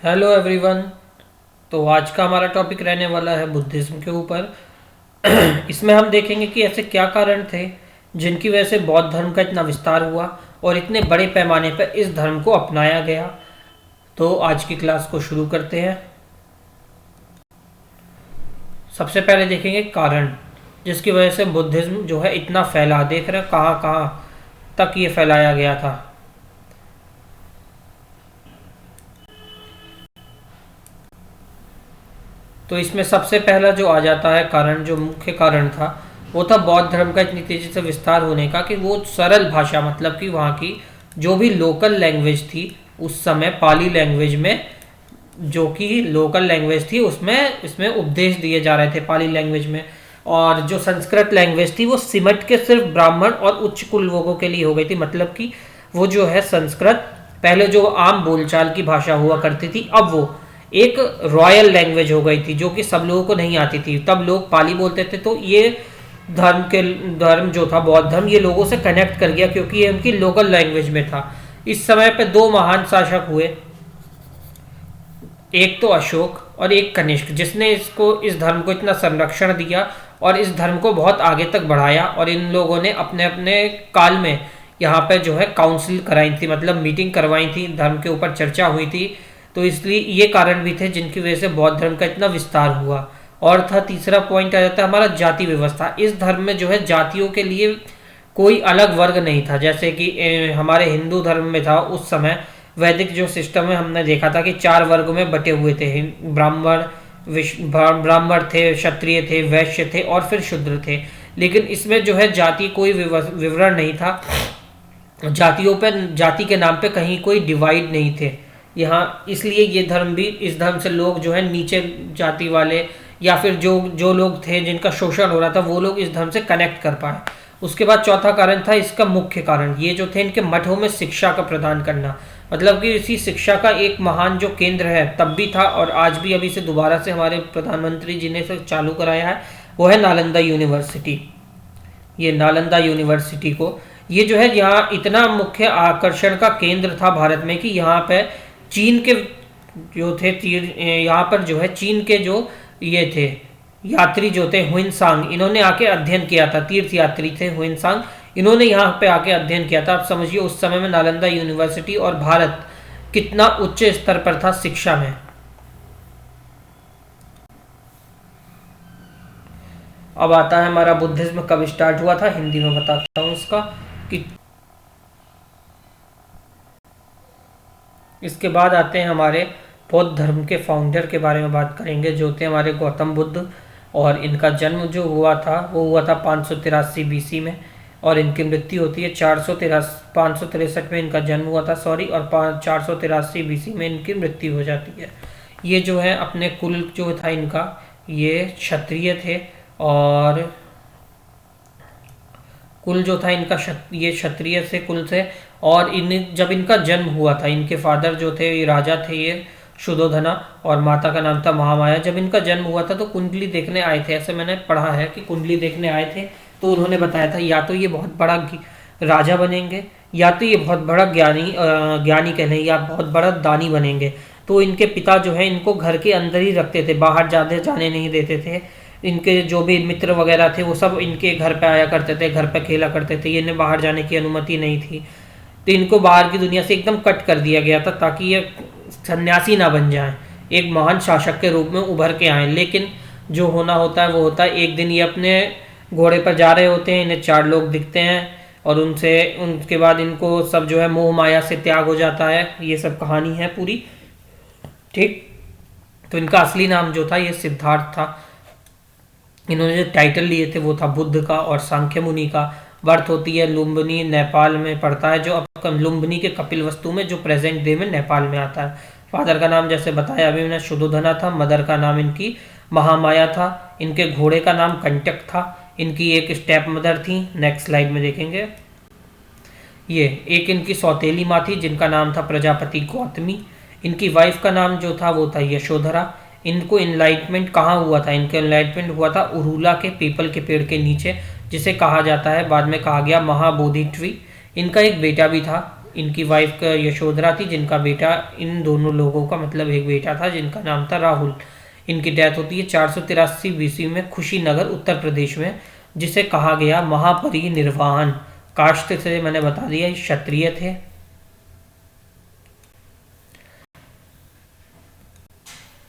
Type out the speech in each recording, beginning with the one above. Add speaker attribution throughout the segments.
Speaker 1: Hello everyone. तो आज का हमारा टॉपिक रहने वाला है बुद्धिज्म के ऊपर। इसमें हम देखेंगे कि ऐसे क्या कारण थे जिनकी वजह से बौद्ध धर्म का इतना विस्तार हुआ और इतने बड़े पैमाने पर इस धर्म को अपनाया गया। तो आज की क्लास को शुरू करते हैं। सबसे पहले देखेंगे कारण जिसकी वजह से बुद्धिज्म जो है इतना फैला। देख रहे हैं कहाँ कहाँ तक ये फैलाया गया था। तो इसमें सबसे पहला जो आ जाता है कारण, जो मुख्य कारण था, वो था बौद्ध धर्म का इतनी तेजी से विस्तार होने का कि वो सरल भाषा, मतलब कि वहाँ की जो भी लोकल लैंग्वेज थी उस समय, पाली लैंग्वेज में, जो कि लोकल लैंग्वेज थी उसमें इसमें उपदेश दिए जा रहे थे पाली लैंग्वेज में। और जो संस्कृत लैंग्वेज थी वो सिमट के सिर्फ ब्राह्मण और उच्च कुल लोगों के लिए हो गई थी। मतलब कि वो जो है संस्कृत पहले जो आम बोलचाल की भाषा हुआ करती थी, अब वो एक रॉयल लैंग्वेज हो गई थी जो कि सब लोगों को नहीं आती थी। तब लोग पाली बोलते थे। तो ये धर्म जो था बौद्ध धर्म, ये लोगों से कनेक्ट कर गया क्योंकि ये उनकी लोकल लैंग्वेज में था। इस समय पे दो महान शासक हुए, एक तो अशोक और एक कनिष्क, जिसने इस धर्म को इतना संरक्षण दिया और इस धर्म को बहुत आगे तक बढ़ाया। और इन लोगों ने अपने अपने काल में यहाँ पे जो है काउंसिल कराई थी, मतलब मीटिंग करवाई थी, धर्म के ऊपर चर्चा हुई थी। तो इसलिए ये कारण भी थे जिनकी वजह से बौद्ध धर्म का इतना विस्तार हुआ। और था तीसरा पॉइंट आ जाता है हमारा जाति व्यवस्था। इस धर्म में जो है जातियों के लिए कोई अलग वर्ग नहीं था, जैसे कि हमारे हिंदू धर्म में था उस समय। वैदिक जो सिस्टम है हमने देखा था कि 4 वर्ग में बटे हुए थे। ब्राह्मण थे, क्षत्रिय थे, वैश्य थे और फिर शूद्र थे। लेकिन इसमें जो है जाति कोई विवरण नहीं था। जातियों पर, जाति के नाम पे कहीं कोई डिवाइड नहीं थे यहाँ। इसलिए ये धर्म भी, इस धर्म से लोग जो है नीचे जाति वाले या फिर जो जो लोग थे जिनका शोषण हो रहा था, वो लोग इस धर्म से कनेक्ट कर पाए। उसके बाद चौथा कारण था, इसका मुख्य कारण ये जो थे इनके मठों में शिक्षा का प्रदान करना। मतलब कि इसी शिक्षा का एक महान जो केंद्र है तब भी था और आज भी, अभी से दोबारा से हमारे प्रधानमंत्री जी ने इसे चालू कराया है, वो है नालंदा यूनिवर्सिटी। ये नालंदा यूनिवर्सिटी को, ये जो है यहाँ इतना मुख्य आकर्षण का केंद्र था भारत में कि यहाँ पे चीन के जो थे यहाँ पर जो है चीन के जो ये थे यात्री जो थे हुइनसांग, इन्होंने आके अध्ययन किया था। तीर्थ यात्री थे हुइनसांग, इन्होंने यहाँ पे आके अध्ययन किया था। आप समझिए उस समय में नालंदा यूनिवर्सिटी और भारत कितना उच्च स्तर पर था शिक्षा में। अब आता है हमारा बुद्धिज्म कब स्टार्ट हुआ था, हिंदी में बताता हूँ उसका। कि इसके बाद आते हैं हमारे बौद्ध धर्म के फाउंडर के बारे में बात करेंगे, जो थे हमारे गौतम बुद्ध। और इनका जन्म जो हुआ था वो हुआ था 583 बीसी में और इनकी मृत्यु होती है 563 में इनका जन्म हुआ था, सॉरी, और 483 बीसी में इनकी मृत्यु हो जाती है। ये जो है अपने कुल जो था इनका, ये क्षत्रिय थे और कुल जो था इनका ये क्षत्रिय से कुल से। और जब इनका जन्म हुआ था, इनके फादर जो थे ये राजा थे, ये शुद्धोधना, और माता का नाम था महामाया। जब इनका जन्म हुआ था तो कुंडली देखने आए थे, ऐसे मैंने पढ़ा है कि कुंडली देखने आए थे। तो उन्होंने बताया था या तो ये बहुत बड़ा राजा बनेंगे या तो ये बहुत बड़ा ज्ञानी कह लें या बहुत बड़ा दानी बनेंगे। तो इनके पिता जो है इनको घर के अंदर ही रखते थे, बाहर ज़्यादा जाने नहीं देते थे। इनके जो भी मित्र वगैरह थे वो सब इनके घर पे आया करते थे, घर पे खेला करते थे, इन्हें बाहर जाने की अनुमति नहीं थी। तो इनको बाहर की दुनिया से एकदम कट कर दिया गया था ताकि ये सन्यासी ना बन जाएं, एक महान शासक के रूप में उभर के आए। लेकिन जो होना होता है वो होता है। एक दिन ये अपने घोड़े पर जा रहे होते हैं, इन्हें 4 लोग दिखते हैं और उनके बाद इनको सब जो है मोह माया से त्याग हो जाता है। ये सब कहानी है पूरी, ठीक। तो इनका असली नाम जो था ये सिद्धार्थ था। इन्होंने जो टाइटल लिए थे वो था बुद्ध का और सांख्य मुनि का। बर्थ होती है लुम्बिनी, नेपाल में पड़ता है, जो अब लुम्बिनी के कपिलवस्तु में, जो प्रेजेंट डे में नेपाल में आता है। फादर का नाम जैसे बताया अभी मैंने शुद्धोधना था, मदर का नाम इनकी महामाया था, इनके घोड़े का नाम कंटक था, इनकी एक स्टेप मदर थी, नेक्स्ट स्लाइड में देखेंगे। ये एक इनकी सौतेली माँ थी जिनका नाम था प्रजापति गौतमी। इनकी वाइफ का नाम जो था वो था यशोधरा। इनको इनलाइटमेंट कहाँ हुआ था, इनका इनलाइटमेंट हुआ था उरूला के पीपल के पेड़ के नीचे, जिसे कहा जाता है, बाद में कहा गया, महाबोधि ट्री। इनका एक बेटा भी था इनकी वाइफ का यशोधरा थी, जिनका बेटा, इन दोनों लोगों का मतलब एक बेटा था जिनका नाम था राहुल। इनकी डेथ होती है 483 बीसी में कुशीनगर उत्तर प्रदेश में, जिसे कहा गया महापरिनिर्वाण। कास्ट से मैंने बता दिया क्षत्रिय थे।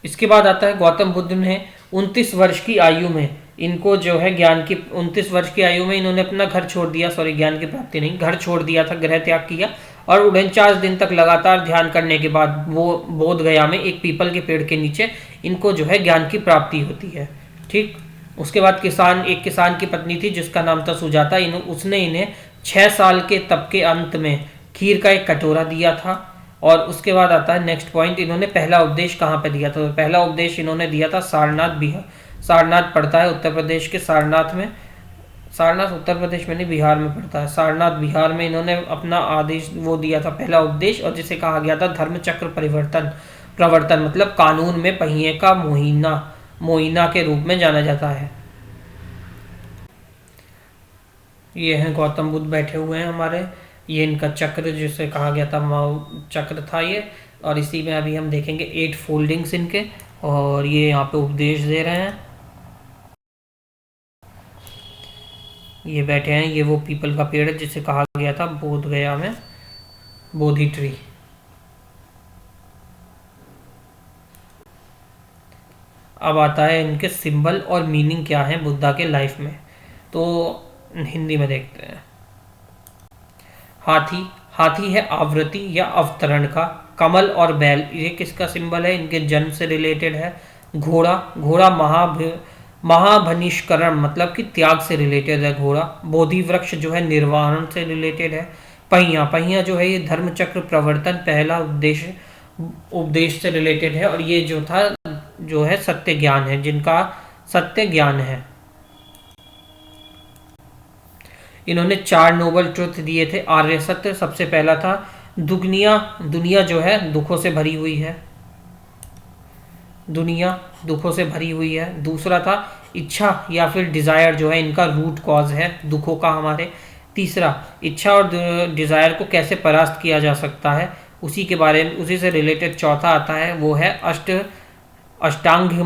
Speaker 1: इसके बाद आता है गौतम बुद्ध ने 29 वर्ष की आयु में, इनको जो है ज्ञान की 29 वर्ष की आयु में इन्होंने अपना घर छोड़ दिया, सॉरी ज्ञान की प्राप्ति नहीं, घर छोड़ दिया था, गृह त्याग किया, और 49 दिन तक लगातार ध्यान करने के बाद वो बोध गया में एक पीपल के पेड़ के नीचे इनको जो है ज्ञान की प्राप्ति होती है। ठीक, उसके बाद एक किसान की पत्नी थी जिसका नाम था सुजाता, उसने इन्हें 6 साल के तप के अंत में खीर का एक कटोरा दिया था। और उसके बाद आता है नेक्स्ट पॉइंट, इन्होंने पहला उपदेश कहाँ पे दिया था? तो पहला उपदेश इन्होंने दिया था सारनाथ, बिहार। सारनाथ पड़ता है उत्तर प्रदेश के सारनाथ में, सारनाथ उत्तर प्रदेश में नहीं बिहार में पड़ता है, सारनाथ बिहार में इन्होंने अपना आदेश वो दिया था, पहला उपदेश, और जिसे कहा गया था धर्म चक्र प्रवर्तन, मतलब कानून में पहिए का मोइना के रूप में जाना जाता है। ये हैं गौतम बुद्ध बैठे हुए हैं हमारे, ये इनका चक्र जिसे कहा गया था चक्र था ये, और इसी में अभी हम देखेंगे 8 फोल्डिंग्स इनके, और ये यहाँ पे उपदेश दे रहे हैं। ये बैठे हैं, ये वो पीपल का पेड़ है जिसे कहा गया था बोध गया में बोधि ट्री। अब आता है इनके सिंबल और मीनिंग क्या है बुद्धा के लाइफ में, तो हिंदी में देखते हैं। हाथी है आवृत्ति या अवतरण का। कमल और बैल, ये किसका सिंबल है? इनके जन्म से रिलेटेड है। घोड़ा महाभनिष्करण मतलब कि त्याग से रिलेटेड है घोड़ा। बोधि वृक्ष जो है निर्वाण से रिलेटेड है। पहिया जो है ये धर्म चक्र प्रवर्तन पहला उपदेश से रिलेटेड है, और ये जो था जो है सत्य ज्ञान है, जिनका सत्य ज्ञान है। इन्होंने 4 नोबल ट्रुथ दिए थे। आर्य सत्य सबसे पहला था, दुनिया जो है दुखों से भरी हुई है, दुनिया दुखों से भरी हुई है। दूसरा था इच्छा या फिर डिज़ायर जो है इनका रूट कॉज है दुखों का हमारे। तीसरा, इच्छा और डिज़ायर को कैसे परास्त किया जा सकता है उसी के बारे में, उसी से रिलेटेड चौथा आता है, वो है अष्टांगिका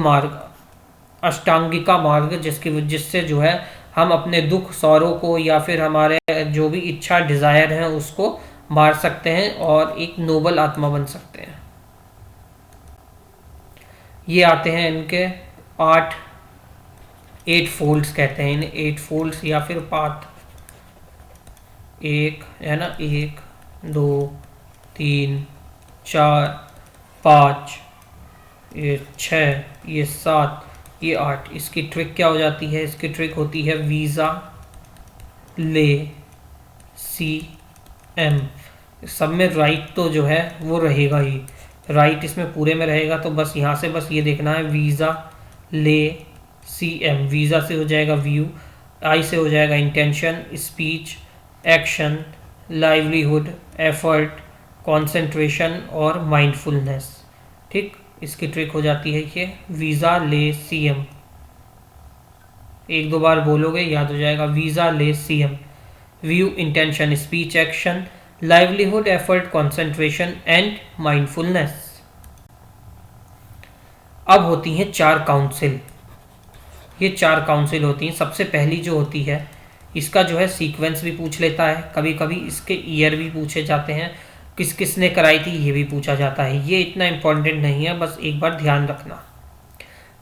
Speaker 1: मार्ग, जिससे जो है हम अपने दुख सौरों को या फिर हमारे जो भी इच्छा डिज़ायर हैं उसको मार सकते हैं और एक नोबल आत्मा बन सकते हैं। ये आते हैं इनके 8 फोल्ड्स कहते हैं इन्हें, 8 फोल्ड्स या फिर पाथ। एक है ना, 1 2 3 4 5, ये 6, ये 7, ये 8। इसकी ट्रिक क्या हो जाती है? इसकी ट्रिक होती है वीज़ा ले सी एम। सब में राइट तो जो है वो रहेगा ही, राइट इसमें पूरे में रहेगा, तो बस यहाँ से बस ये देखना है वीज़ा ले सी एम। वीज़ा से हो जाएगा व्यू, आई से हो जाएगा intention, speech, action, livelihood, effort, concentration और माइंडफुलनेस। ठीक, इसकी ट्रिक हो जाती है ये वीज़ा ले सी एम। 1-2 बार बोलोगे याद हो जाएगा, वीज़ा ले C M. View, intention, speech, action, livelihood, effort, concentration and mindfulness. अब होती हैं 4 काउंसिल। ये 4 काउंसिल होती हैं। सबसे पहली जो होती है, इसका जो है सीक्वेंस भी पूछ लेता है, कभी कभी इसके ईयर भी पूछे जाते हैं, किसने कराई थी ये भी पूछा जाता है। ये इतना इम्पोर्टेंट नहीं है, बस एक बार ध्यान रखना।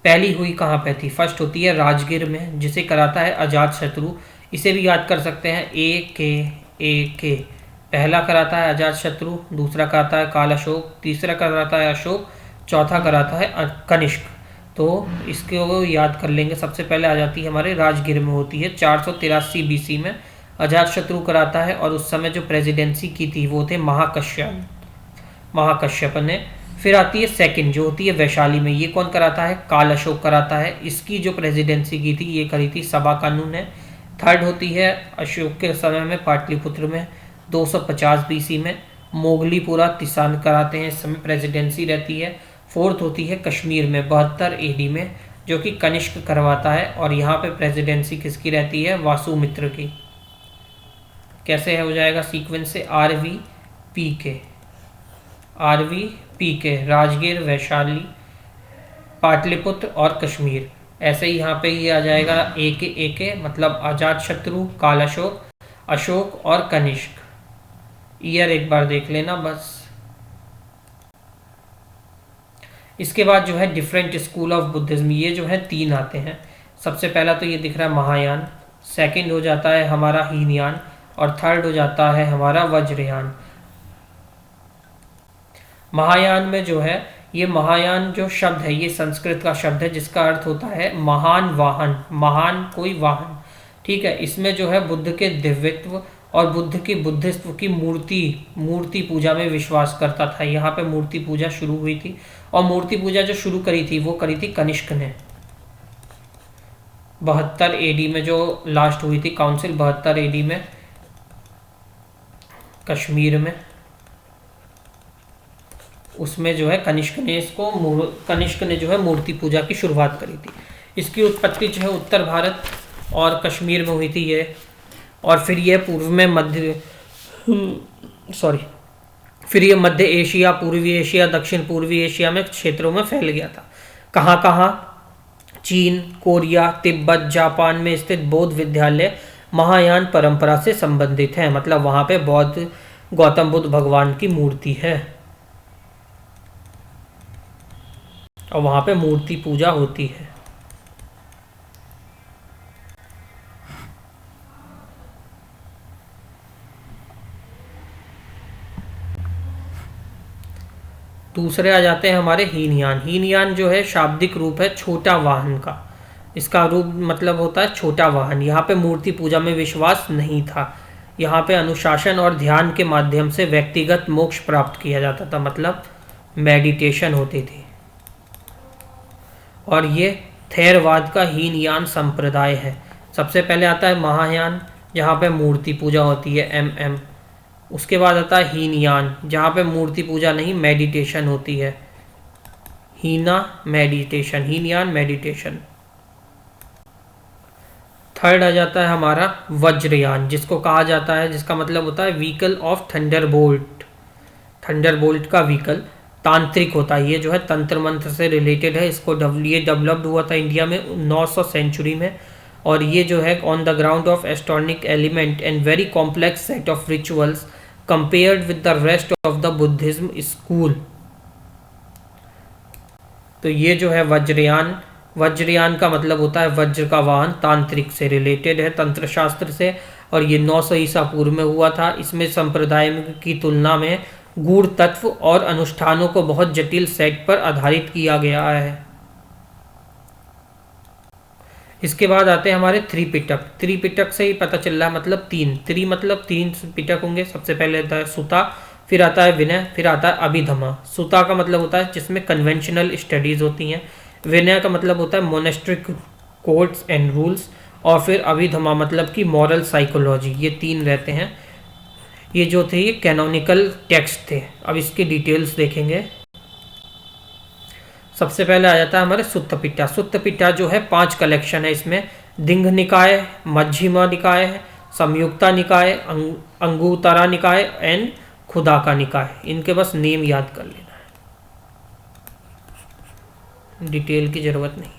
Speaker 1: पहली हुई कहाँ पे थी? फर्स्ट होती है राजगीर में, जिसे कराता है अजात शत्रु। इसे भी याद कर सकते हैं ए के। पहला कराता है अजात शत्रु, दूसरा कराता है काल अशोक, तीसरा कराता है अशोक, चौथा कराता है कनिष्क। तो इसको याद कर लेंगे। सबसे पहले आ जाती है हमारे राजगीर में, होती है 483 बीसी में। अजात शत्रु कराता है, और उस समय जो प्रेसिडेंसी की थी वो थे महाकश्यप ने। फिर आती है सेकंड जो होती है वैशाली में, ये कौन कराता है? काल अशोक कराता है। इसकी जो प्रेसिडेंसी की थी ये करी थी सभा कानून ने। थर्ड होती है अशोक के समय में पाटलिपुत्र में 250 बीसी में। मोगलीपुरा तिसान कराते हैं, इस समय प्रेसिडेंसी रहती है। फोर्थ होती है कश्मीर में 72 एडी में, जो कि कनिष्क करवाता है, और यहाँ पे प्रेसिडेंसी किसकी रहती है? वासुमित्र की। कैसे हो जाएगा सीक्वेंस से? RV PK, RV PK, Rajgir, Vaishali, Pataliputra और कश्मीर। ऐसे ही यहाँ पे ये आ जाएगा AK मतलब अजात शत्रु, कालाशोक, अशोक और कनिष्क। ईयर एक बार देख लेना बस। इसके बाद जो है डिफरेंट स्कूल ऑफ बुद्धिज्म, ये जो है 3 आते हैं। सबसे पहला तो ये दिख रहा है महायान, सेकंड हो जाता है हमारा हीनयान और थर्ड हो जाता है हमारा वज्रयान। महायान में जो है, ये महायान जो शब्द है ये संस्कृत का शब्द है जिसका अर्थ होता है महान वाहन, महान कोई वाहन, ठीक है। इसमें जो है बुद्ध के दिव्यत्व और बुद्ध की बुद्धित्व की मूर्ति पूजा में विश्वास करता था। यहाँ पे मूर्ति पूजा शुरू हुई थी और मूर्ति पूजा जो शुरू करी थी वो करी थी कनिष्क ने 72 AD में, जो लास्ट हुई थी काउंसिल 72 AD में कश्मीर में। उसमें जो है कनिष्क ने जो है मूर्ति पूजा की शुरुआत करी थी। इसकी उत्पत्ति जो है उत्तर भारत और कश्मीर में हुई थी ये, और फिर ये फिर ये मध्य एशिया, पूर्वी एशिया, दक्षिण पूर्वी एशिया में क्षेत्रों में फैल गया था। कहाँ कहाँ? चीन, कोरिया, तिब्बत, जापान में स्थित बौद्ध विद्यालय महायान परंपरा से संबंधित हैं। मतलब वहाँ पे बौद्ध गौतम बुद्ध भगवान की मूर्ति है और वहाँ पे मूर्ति पूजा होती है। दूसरे आ जाते हैं हमारे हीनयान। हीनयान जो है शाब्दिक रूप है छोटा वाहन का। इसका रूप मतलब होता है छोटा वाहन। यहाँ पे मूर्ति पूजा में विश्वास नहीं था। यहाँ पे अनुशासन और ध्यान के माध्यम से व्यक्तिगत मोक्ष प्राप्त किया जाता था, मतलब मेडिटेशन होती थी। और ये थेरवाद का हीनयान संप्रदाय है। सबसे पहले आता है महायान जहाँ पे मूर्ति पूजा होती है, MM। उसके बाद आता है हीनयान जहाँ पे मूर्ति पूजा नहीं, मेडिटेशन होती है, हीना मेडिटेशन, हीनयान मेडिटेशन। थर्ड आ जाता है हमारा वज्रयान, जिसको कहा जाता है, जिसका मतलब होता है व्हीकल ऑफ थंडरबोल्ट। थंडरबोल्ट का व्हीकल तांत्रिक होता है। ये जो है तंत्र मंत्र से रिलेटेड है। ये डेवलप्ड हुआ था इंडिया में 900 सेंचुरी में, और ये जो है on the ground of esoteric element and very complex set of rituals compared with the rest of the Buddhism school. तो ये जो है वज्रयान, वज्रयान का मतलब होता है वज्र का वाहन, तांत्रिक से रिलेटेड है, तंत्र शास्त्र से, और ये 900 ईसा पूर्व में हुआ था। इसमें संप्रदाय की तुलना में गूढ़ तत्व और अनुष्ठानों को बहुत जटिल सेट पर आधारित किया गया है। इसके बाद आते हैं हमारे त्रिपिटक। त्रिपिटक से ही पता चल रहा है, मतलब तीन मतलब 3 पिटक होंगे। सबसे पहले आता है सुता, फिर आता है विनय, फिर आता है अभिधमा। सुता का मतलब होता है जिसमें कन्वेंशनल स्टडीज होती हैं। विनय का मतलब होता है मोनेस्ट्रिक कोड्स एंड रूल्स, और फिर अभिधमा मतलब कि मॉरल साइकोलॉजी। ये 3 रहते हैं। ये जो थे ये कैनोनिकल टेक्स्ट थे। अब इसके डिटेल्स देखेंगे। सबसे पहले आ जाता है हमारे सुत्त पिट्टा। सुत्त पिट्टा जो है 5 कलेक्शन है इसमें। दिंघ निकाय, मध्यमा निकाय, संयुक्ता निकाय, अंगुतरा निकाय एंड खुदा का निकाय। इनके बस नेम याद कर लेना है, डिटेल की जरूरत नहीं है,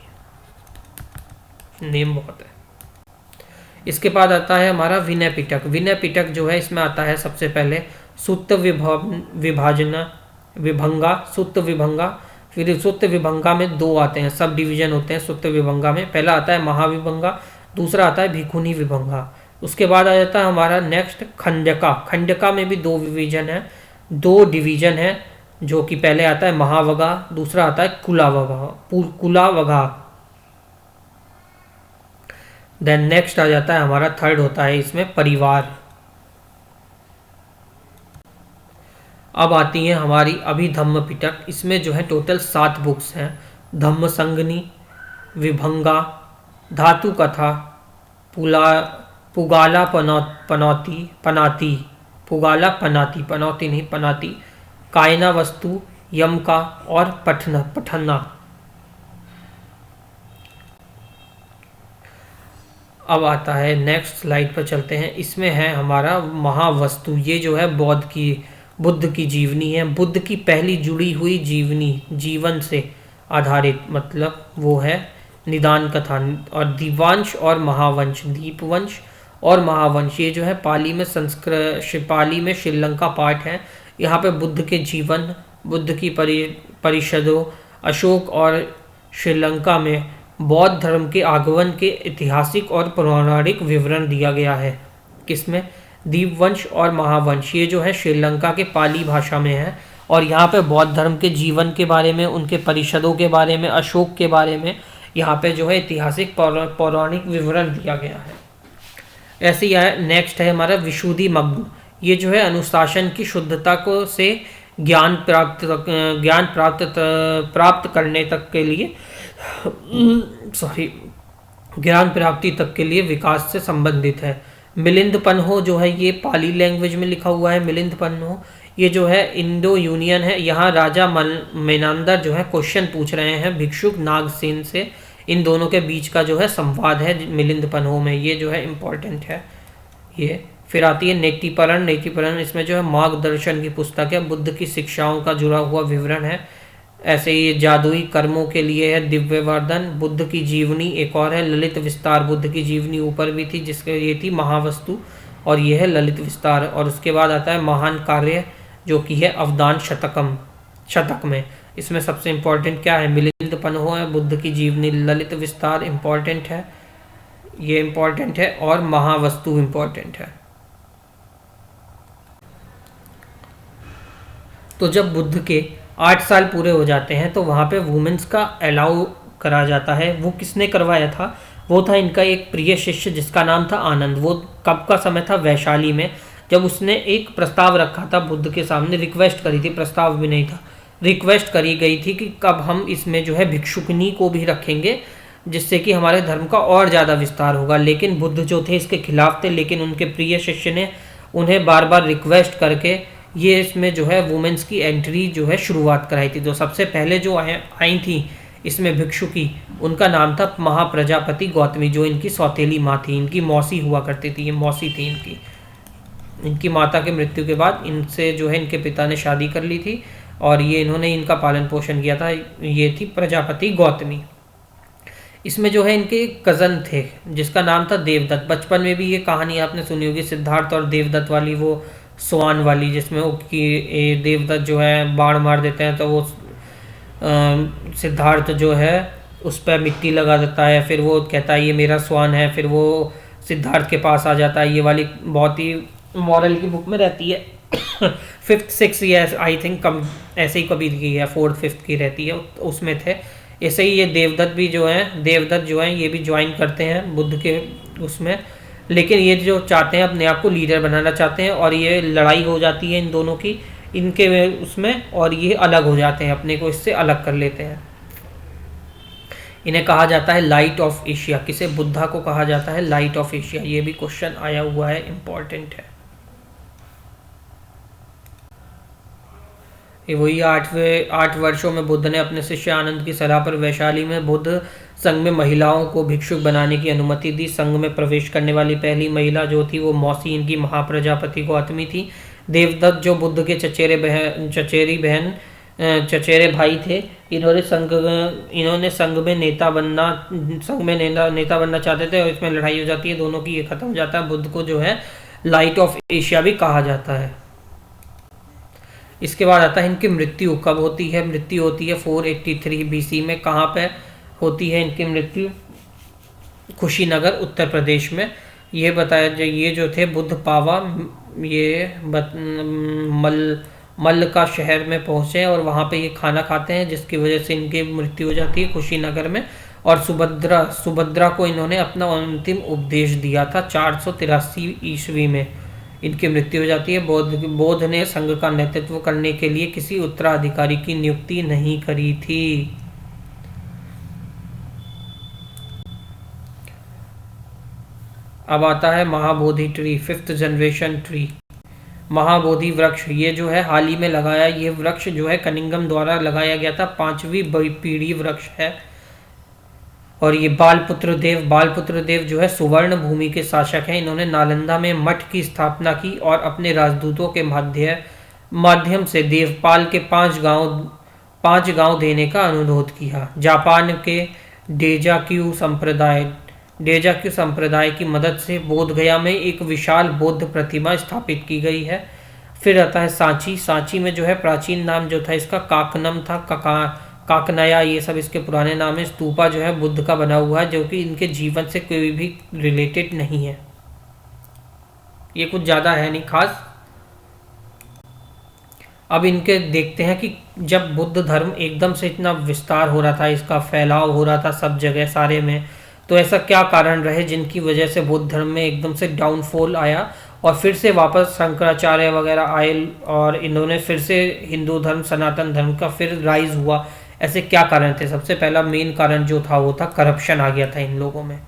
Speaker 1: नेम बहुत है। इसके बाद आता है हमारा विनय पिटक। विनय पिटक जो है इसमें आता है सबसे पहले सुत्त विभंगा, सुत्त विभंगा। फिर सुत्त विभंगा में 2 आते हैं, सब डिवीजन होते हैं सुत्त विभंगा में। पहला आता है महाविभंगा, दूसरा आता है भिखुनी विभंगा। उसके बाद आ जाता है हमारा नेक्स्ट खंडका। खंडका में भी 2 डिवीजन है, जो कि पहले आता है महावगा, दूसरा आता है कुलावगा। देन नेक्स्ट आ जाता है हमारा थर्ड होता है इसमें परिवार। अब आती है हमारी अभिधम्म पिटक। इसमें जो है टोटल 7 बुक्स हैं। धम्म संगनी, विभंगा, धातु कथा, पुगाला पनाती, कायना वस्तु, यमका और पठना। अब आता है नेक्स्ट स्लाइड पर चलते हैं। इसमें है हमारा महावस्तु। ये जो है बौद्ध की बुद्ध की जीवनी है, बुद्ध की पहली जुड़ी हुई जीवनी, जीवन से आधारित, मतलब वो है निदान कथा। और दीपवंश और महावंश, दीपवंश और महावंश, ये जो है पाली में पाली में श्रीलंका पाठ है। यहाँ पे बुद्ध के जीवन, बुद्ध की परिषदों, अशोक और श्रीलंका में बौद्ध धर्म के आगमन के ऐतिहासिक और पौराणिक विवरण दिया गया है। किसमें? दीपवंश और महावंश, ये जो है श्रीलंका के पाली भाषा में है। और यहाँ पे बौद्ध धर्म के जीवन के बारे में, उनके परिषदों के बारे में, अशोक के बारे में यहाँ पे जो है ऐतिहासिक पौराणिक विवरण दिया गया है। ऐसे ही नेक्स्ट है हमारा विशुद्धि मग्न। ये जो है अनुशासन की शुद्धता को से ज्ञान प्राप्त करने तक के लिए ज्ञान प्राप्ति तक के लिए विकास से संबंधित है। मिलिंद पन्हो जो है ये पाली लैंग्वेज में लिखा हुआ है। मिलिंद पन्हो ये जो है इंडो यूनियन है। यहाँ राजा मेनांदर जो है क्वेश्चन पूछ रहे हैं भिक्षुक नागसेन से। इन दोनों के बीच का जो है संवाद है मिलिंद पन्हो में, ये जो है इम्पोर्टेंट है ये। फिर आती है नेतिपरण। नेतिपरण इसमें जो है मार्गदर्शन की पुस्तक है, बुद्ध की शिक्षाओं का जुड़ा हुआ विवरण है। ऐसे ही जादुई कर्मों के लिए है दिव्यवर्धन। बुद्ध की जीवनी एक और है ललित विस्तार। बुद्ध की जीवनी ऊपर भी थी, जिसके ये थी महावस्तु, और ये है ललित विस्तार। और उसके बाद आता है महान कार्य, जो कि है अवदान शतक में। इसमें सबसे इम्पोर्टेंट क्या है? मिलिंद पन्हो है, बुद्ध की जीवनी, ललित विस्तार इम्पोर्टेंट है, ये इम्पोर्टेंट है, और महावस्तु इम्पोर्टेंट है। तो जब बुद्ध के 8 साल पूरे हो जाते हैं तो वहाँ पे वुमेन्स का अलाउ करा जाता है। वो किसने करवाया था? वो था इनका एक प्रिय शिष्य जिसका नाम था आनंद। वो कब का समय था? वैशाली में, जब उसने एक प्रस्ताव रखा था बुद्ध के सामने, रिक्वेस्ट करी थी, प्रस्ताव भी नहीं था, रिक्वेस्ट करी गई थी कि कब हम इसमें जो है भिक्षुकनी को भी रखेंगे, जिससे कि हमारे धर्म का और ज़्यादा विस्तार होगा। लेकिन बुद्ध जो थे इसके खिलाफ थे, लेकिन उनके प्रिय शिष्य ने उन्हें बार बार रिक्वेस्ट करके ये इसमें जो है वुमेन्स की एंट्री जो है शुरुआत कराई थी। तो सबसे पहले जो आई थी इसमें भिक्षुकी, उनका नाम था महाप्रजापति गौतमी, जो इनकी सौतेली माँ थी, इनकी मौसी हुआ करती थी, ये मौसी थी इनकी माता के मृत्यु के बाद इनसे जो है इनके पिता ने शादी कर ली थी, और ये इन्होंने इनका पालन पोषण किया था। ये थी प्रजापति गौतमी। इसमें जो है इनके कज़न थे जिसका नाम था देवदत्त। बचपन में भी ये कहानी आपने सुनी होगी, सिद्धार्थ और देवदत्त वाली, वो स्वान वाली, जिसमें वो कि देवदत्त जो है बाण मार देते हैं तो वो सिद्धार्थ जो है उस पर मिट्टी लगा देता है, फिर वो कहता है ये मेरा स्वान है, फिर वो सिद्धार्थ के पास आ जाता है। ये वाली बहुत ही मॉरल की बुक में रहती है 5th 6th या आई थिंक कम ऐसे ही कभी की है, 4th 5th की रहती है, उसमें थे। ऐसे ही ये देवदत्त जो हैं ये भी ज्वाइन करते हैं बुद्ध के उसमें, लेकिन ये जो चाहते हैं अपने आप को लीडर बनाना चाहते हैं, और ये लड़ाई हो जाती है इन दोनों की इनके उसमें, और ये अलग हो जाते हैं, अपने को इससे अलग कर लेते हैं। इन्हें कहा जाता है लाइट ऑफ एशिया। किसे? बुद्धा को कहा जाता है लाइट ऑफ एशिया। ये भी क्वेश्चन आया हुआ है, इम्पोर्टेंट है। ये वही 8 वर्षों में बुद्ध ने अपने शिष्य आनंद की सलाह पर वैशाली में बुद्ध संघ में महिलाओं को भिक्षुक बनाने की अनुमति दी। संघ में प्रवेश करने वाली पहली महिला जो थी वो मौसी इनकी महाप्रजापति गौतमी थी। देवदत्त जो बुद्ध के चचेरे भाई थे, इन्होंने संघ में नेता बनना चाहते थे, और इसमें लड़ाई हो जाती है दोनों की, ये खत्म हो जाता है। बुद्ध को जो है लाइट ऑफ एशिया भी कहा जाता है। इसके बाद आता है इनकी मृत्यु कब होती है? मृत्यु होती है 483 BC में। कहाँ पे होती है इनकी मृत्यु? कुशीनगर, उत्तर प्रदेश में। ये बताया जाए, ये जो थे बुद्ध पावा, ये मल्ल का शहर में पहुँचे और वहाँ पे ये खाना खाते हैं, जिसकी वजह से इनकी मृत्यु हो जाती है कुशीनगर में। और सुभद्रा को इन्होंने अपना अंतिम उपदेश दिया था 483 ईस्वी में। इनकी मृत्यु हो जाती है। बौद्ध ने संघ का नेतृत्व करने के लिए किसी उत्तराधिकारी की नियुक्ति नहीं करी थी। अब आता है Mahabodhi tree, 5th generation tree. Mahabodhi वृक्ष ये जो है हाल ही में लगाया, ये वृक्ष जो है कनिंगम द्वारा लगाया गया था, 5वीं पीढ़ी वृक्ष है। और ये बालपुत्र देव जो है सुवर्ण भूमि के शासक हैं। इन्होंने नालंदा में मठ की स्थापना की और अपने राजदूतों के माध्यम से देवपाल के 5 गांव देने का अनुरोध किया। जापान के डेजाक्यू संप्रदाय की मदद से बोधगया में एक विशाल बौद्ध प्रतिमा स्थापित की गई है। फिर आता है सांची में जो है प्राचीन नाम जो था इसका काकनम था, काकनया, ये सब इसके पुराने नाम है। स्तूपा जो है बुद्ध का बना हुआ है, जो कि इनके जीवन से कोई भी रिलेटेड नहीं है, ये कुछ ज़्यादा है नहीं खास। अब इनके देखते हैं कि जब बुद्ध धर्म एकदम से इतना विस्तार हो रहा था, इसका फैलाव हो रहा था सब जगह सारे में, तो ऐसा क्या कारण रहे जिनकी वजह से बौद्ध धर्म में एकदम से डाउनफॉल आया और फिर से वापस शंकराचार्य वगैरह आए और इन्होंने फिर से हिंदू धर्म, सनातन धर्म का फिर राइज हुआ। ऐसे क्या कारण थे? सबसे पहला मेन कारण जो था वो था करप्शन आ गया था इन लोगों में।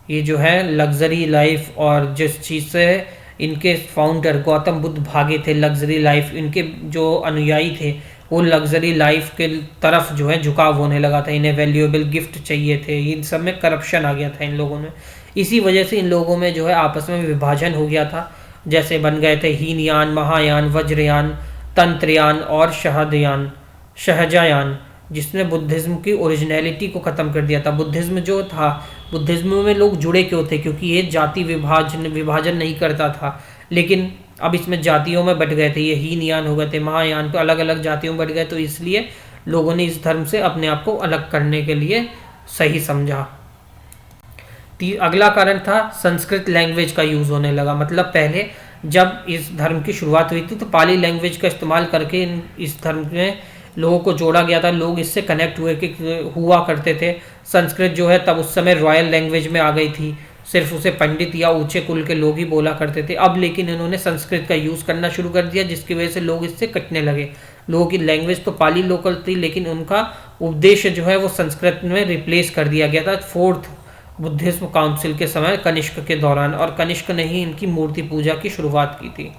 Speaker 1: ये जो है लग्जरी लाइफ, और जिस चीज़ से इनके फाउंडर गौतम बुद्ध भागे थे, लग्जरी लाइफ, इनके जो अनुयायी थे वो लग्जरी लाइफ के तरफ जो है झुकाव होने लगा था, इन्हें वैल्यूएबल गिफ्ट चाहिए थे, इन सब में करप्शन आ गया था इन लोगों में। इसी वजह से इन लोगों में जो है आपस में विभाजन हो गया था। जैसे बन गए थे हीनयान, महायान, वज्रयान, तंत्रयान और शहजायान, जिसने बुद्धिज्म की ओरिजिनलिटी को ख़त्म कर दिया था। बुद्धिज्म जो था, बुद्धिज्म में लोग जुड़े क्यों थे? क्योंकि ये जाति विभाजन नहीं करता था, लेकिन अब इसमें जातियों में बट गए थे, ये हीनयान हो गए थे, महायान, तो अलग अलग जातियों में बट गए, तो इसलिए लोगों ने इस धर्म से अपने आप को अलग करने के लिए सही समझा। अगला कारण था संस्कृत लैंग्वेज का यूज़ होने लगा। मतलब पहले जब इस धर्म की शुरुआत हुई थी तो पाली लैंग्वेज का इस्तेमाल करके इस धर्म में लोगों को जोड़ा गया था, लोग इससे कनेक्ट हुआ करते थे। संस्कृत जो है तब उस समय रॉयल लैंग्वेज में आ गई थी, सिर्फ उसे पंडित या ऊंचे कुल के लोग ही बोला करते थे। अब लेकिन इन्होंने संस्कृत का यूज़ करना शुरू कर दिया, जिसकी वजह से लोग इससे कटने लगे। लोगों की लैंग्वेज तो पाली लोकल थी, लेकिन उनका उपदेश जो है वो संस्कृत में रिप्लेस कर दिया गया था 4th बुद्धिज्म काउंसिल के समय, कनिष्क के दौरान। और कनिष्क ने ही इनकी मूर्ति पूजा की शुरुआत की थी।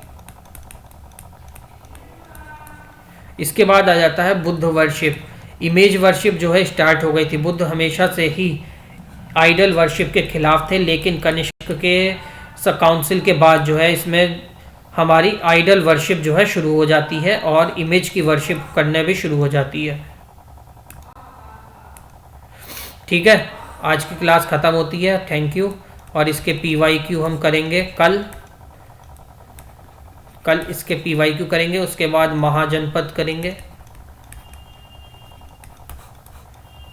Speaker 1: इसके बाद आ जाता है बुद्ध वर्शिप। इमेज वर्शिप जो है स्टार्ट हो गई थी। बुद्ध हमेशा से ही आइडल वर्शिप के खिलाफ थे, लेकिन कनिष्क के काउंसिल के बाद जो है इसमें हमारी आइडल वर्शिप जो है शुरू हो जाती है और इमेज की वर्शिप करने भी शुरू हो जाती है। ठीक है, आज की क्लास ख़त्म होती है। Thank you. और इसके PYQ हम करेंगे कल इसके PYQ करेंगे, उसके बाद महाजनपद करेंगे।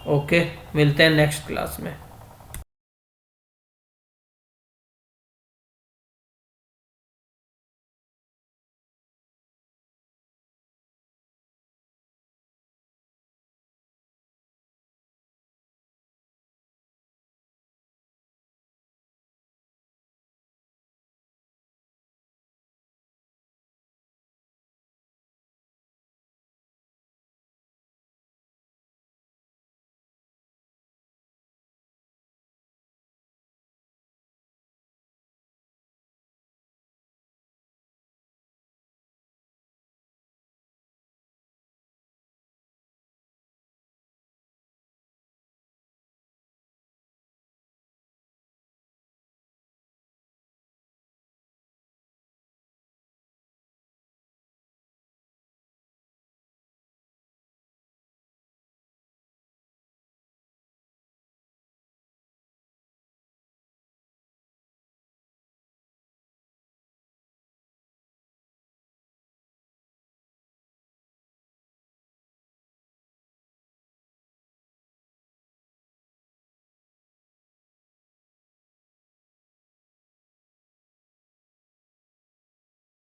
Speaker 1: ओके, मिलते हैं नेक्स्ट क्लास में।